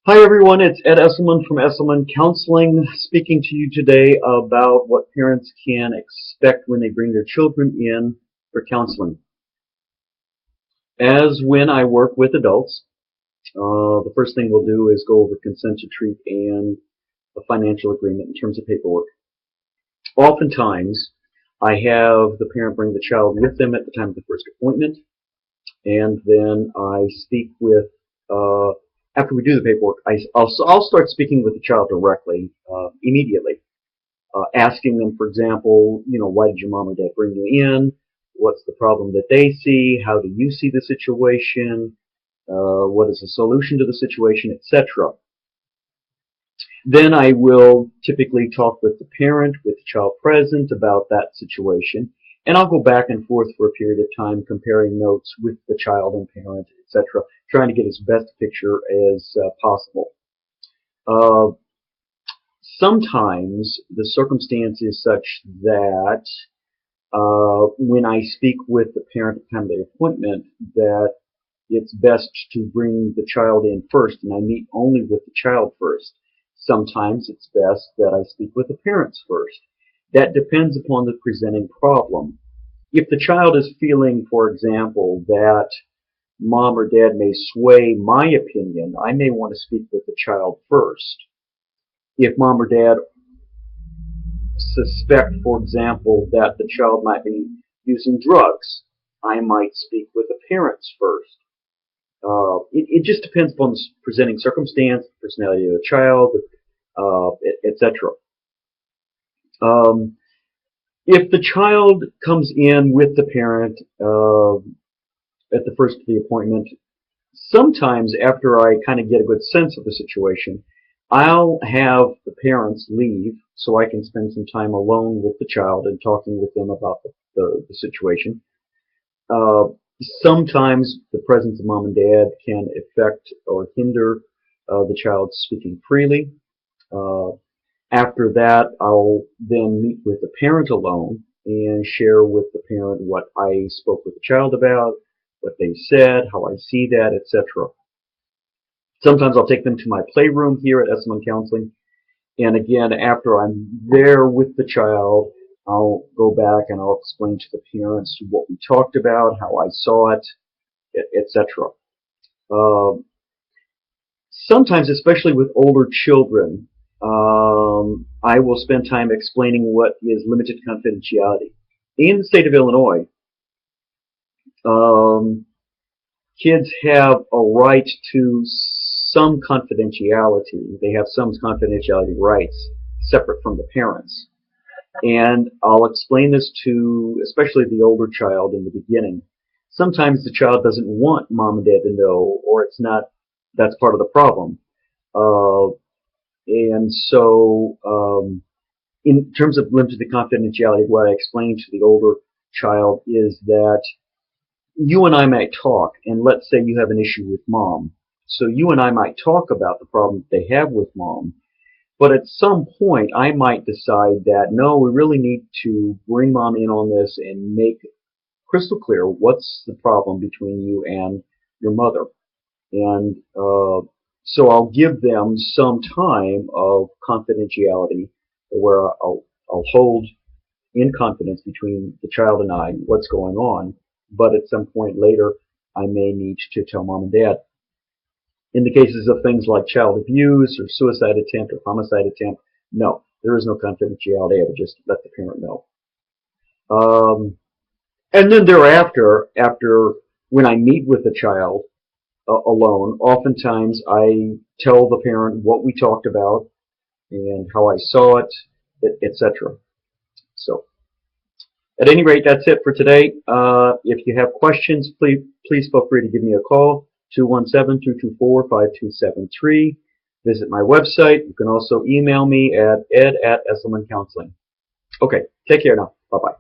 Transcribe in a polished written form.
Hi everyone, it's Ed Esselman from Esselman Counseling speaking to you today about what parents can expect when they bring their children in for counseling. As when I work with adults, the first thing we'll do is go over consent to treat and a financial agreement in terms of paperwork. Oftentimes, I have the parent bring the child with them at the time of the first appointment, and then I speak with after we do the paperwork, I'll start speaking with the child directly, immediately, asking them, for example, why did your mom or dad bring you in? What's the problem that they see? How do you see the situation? What is the solution to the situation, etc. Then I will typically talk with the parent, with the child present, about that situation, and I'll go back and forth for a period of time comparing notes with the child and parent, etc., trying to get as best a picture as possible. Sometimes the circumstance is such that when I speak with the parent at the time of the appointment, that it's best to bring the child in first, and I meet only with the child first. Sometimes it's best that I speak with the parents first. That depends upon the presenting problem. If the child is feeling, for example, that mom or dad may sway my opinion, I may want to speak with the child first. If mom or dad suspect, for example, that the child might be using drugs, I might speak with the parents first. It just depends upon the presenting circumstance, the personality of the child, etc. If the child comes in with the parent at the first of the appointment, sometimes after I kind of get a good sense of the situation, I'll have the parents leave so I can spend some time alone with the child and talking with them about the situation. Sometimes the presence of mom and dad can affect or hinder the child speaking freely. After that, I'll then meet with the parent alone and share with the parent what I spoke with the child about, what they said, how I see that, etc. Sometimes I'll take them to my playroom here at Esselman Counseling, and again, after I'm there with the child, I'll go back and I'll explain to the parents what we talked about, how I saw it, etc. Sometimes, especially with older children, I will spend time explaining what is limited confidentiality. In the state of Illinois, kids have a right to some confidentiality. They have some confidentiality rights separate from the parents. And I'll explain this to especially the older child in the beginning. Sometimes the child doesn't want mom and dad to know, or it's not, that's part of the problem. And so, in terms of limited confidentiality, what I explain to the older child is that you and I might talk, and let's say you have an issue with mom. So you and I might talk about the problem that they have with mom, but at some point I might decide that no, we really need to bring mom in on this and make crystal clear what's the problem between you and your mother. And so I'll give them some time of confidentiality where I'll hold in confidence between the child and I what's going on, but at some point later I may need to tell mom and dad. In the cases of things like child abuse or suicide attempt or homicide attempt, no, there is no confidentiality. I would just let the parent know. And then thereafter, after when I meet with the child alone, oftentimes I tell the parent what we talked about and how I saw it, etc. So, at any rate, that's it for today. If you have questions, please feel free to give me a call, 217-224-5273. Visit my website. You can also email me at ed@esselmancounseling. Okay, take care now. Bye-bye.